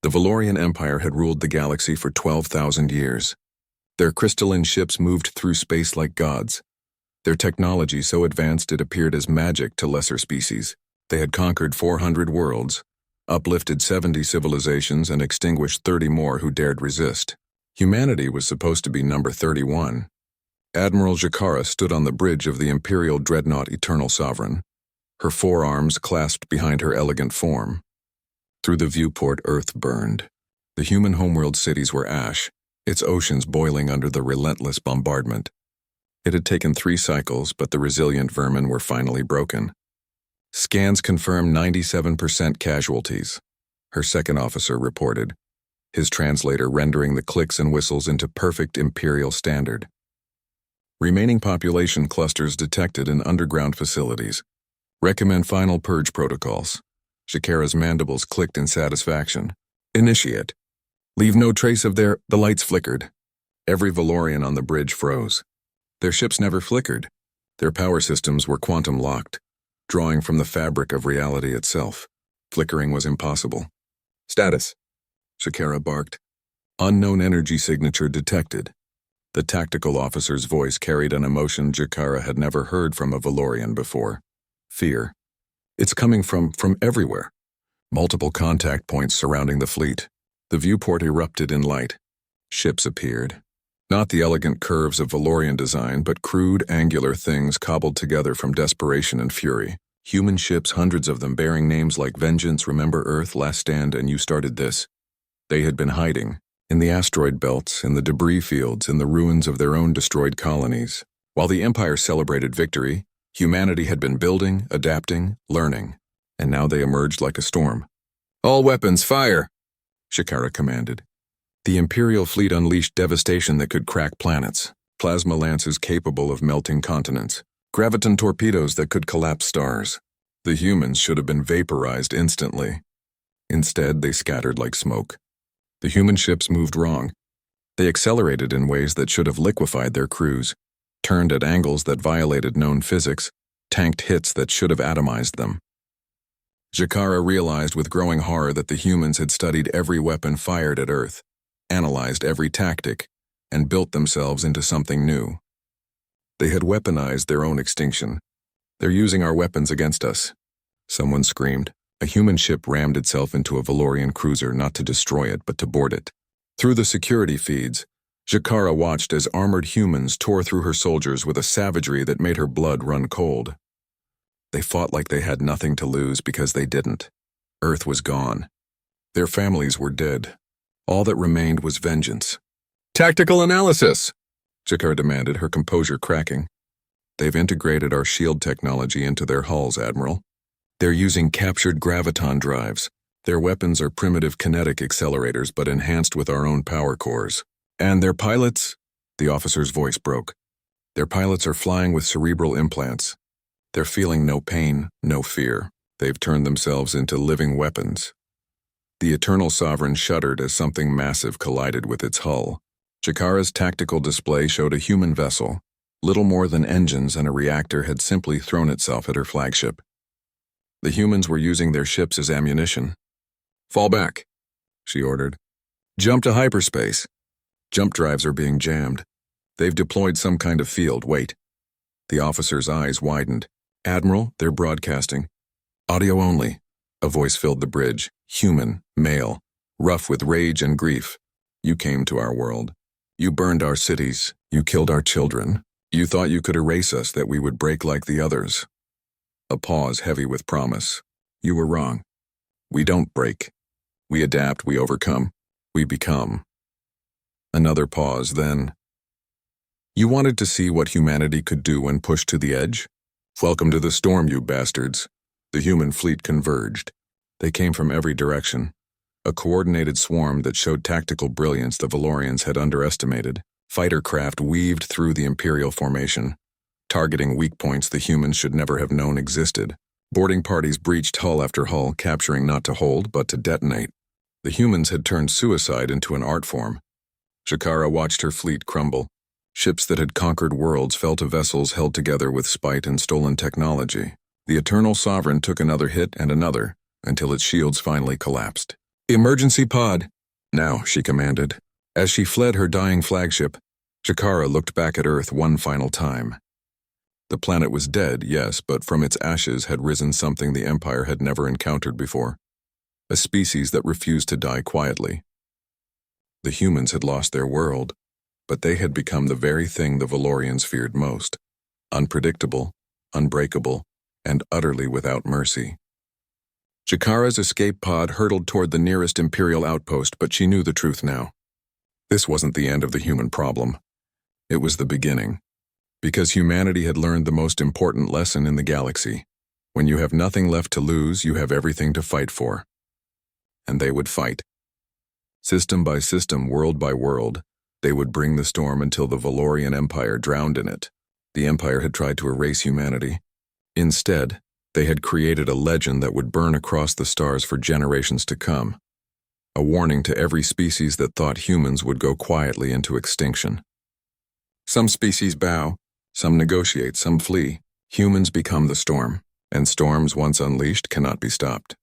The Valorian Empire had ruled the galaxy for 12,000 years. Their crystalline ships moved through space like gods. Their technology so advanced it appeared as magic to lesser species. They had conquered 400 worlds, uplifted 70 civilizations, and extinguished 30 more who dared resist. Humanity was supposed to be number 31. Admiral Jakara stood on the bridge of the Imperial Dreadnought Eternal Sovereign, her forearms clasped behind her elegant form. Through the viewport, Earth burned. The human homeworld cities were ash, its oceans boiling under the relentless bombardment. It had taken 3 cycles, but the resilient vermin were finally broken. Scans confirmed 97% casualties, her second officer reported, his translator rendering the clicks and whistles into perfect Imperial standard. Remaining population clusters detected in underground facilities. Recommend final purge protocols. Jakara's mandibles clicked in satisfaction. Initiate. Leave no trace of the lights flickered. Every Valorian on the bridge froze. Their ships never flickered. Their power systems were quantum locked, drawing from the fabric of reality itself. Flickering was impossible. Status. Jakara barked. Unknown energy signature detected. The tactical officer's voice carried an emotion Jakara had never heard from a Valorian before. Fear. It's coming from everywhere. Multiple contact points surrounding the fleet. The viewport erupted in light. Ships appeared. Not the elegant curves of Valorian design, but crude, angular things cobbled together from desperation and fury. Human ships, hundreds of them, bearing names like Vengeance, Remember Earth, Last Stand, and You Started This. They had been hiding in the asteroid belts, in the debris fields, in the ruins of their own destroyed colonies. While the Empire celebrated victory, humanity had been building, adapting, learning, and now they emerged like a storm. All weapons, fire! Jakara commanded. The Imperial fleet unleashed devastation that could crack planets, plasma lances capable of melting continents, graviton torpedoes that could collapse stars. The humans should have been vaporized instantly. Instead, they scattered like smoke. The human ships moved wrong. They accelerated in ways that should have liquefied their crews, turned at angles that violated known physics, tanked hits that should have atomized them. Jakara realized with growing horror that the humans had studied every weapon fired at Earth, analyzed every tactic, and built themselves into something new. They had weaponized their own extinction. They're using our weapons against us. Someone screamed. A human ship rammed itself into a Valorian cruiser, not to destroy it, but to board it. Through the security feeds, Jakara watched as armored humans tore through her soldiers with a savagery that made her blood run cold. They fought like they had nothing to lose because they didn't. Earth was gone. Their families were dead. All that remained was vengeance. Tactical analysis! Jakara demanded, her composure cracking. They've integrated our shield technology into their hulls, Admiral. They're using captured graviton drives. Their weapons are primitive kinetic accelerators but enhanced with our own power cores. And their pilots? The officer's voice broke. Their pilots are flying with cerebral implants. They're feeling no pain, no fear. They've turned themselves into living weapons. The Eternal Sovereign shuddered as something massive collided with its hull. Jakara's tactical display showed a human vessel. Little more than engines and a reactor had simply thrown itself at her flagship. The humans were using their ships as ammunition. Fall back, she ordered. Jump to hyperspace. Jump drives are being jammed. They've deployed some kind of field. Wait. The officer's eyes widened. Admiral, they're broadcasting. Audio only. A voice filled the bridge. Human, male, rough with rage and grief. You came to our world. You burned our cities. You killed our children. You thought you could erase us, that we would break like the others. A pause heavy with promise. You were wrong. We don't break. We adapt, we overcome. We become. Another pause, then. You wanted to see what humanity could do when pushed to the edge? Welcome to the storm, you bastards. The human fleet converged. They came from every direction. A coordinated swarm that showed tactical brilliance the Valorians had underestimated. Fighter craft weaved through the Imperial formation, targeting weak points the humans should never have known existed. Boarding parties breached hull after hull, capturing not to hold, but to detonate. The humans had turned suicide into an art form. Jakara watched her fleet crumble. Ships that had conquered worlds fell to vessels held together with spite and stolen technology. The Eternal Sovereign took another hit and another, until its shields finally collapsed. Emergency pod! Now, she commanded. As she fled her dying flagship, Chikara looked back at Earth one final time. The planet was dead, yes, but from its ashes had risen something the Empire had never encountered before. A species that refused to die quietly. The humans had lost their world, but they had become the very thing the Valorians feared most. Unpredictable, unbreakable, and utterly without mercy. Chikara's escape pod hurtled toward the nearest Imperial outpost, but she knew the truth now. This wasn't the end of the human problem. It was the beginning. Because humanity had learned the most important lesson in the galaxy. When you have nothing left to lose, you have everything to fight for. And they would fight. System by system, world by world, they would bring the storm until the Valorian Empire drowned in it. The Empire had tried to erase humanity. Instead, they had created a legend that would burn across the stars for generations to come. A warning to every species that thought humans would go quietly into extinction. Some species bow, some negotiate, some flee. Humans become the storm, and storms once unleashed cannot be stopped.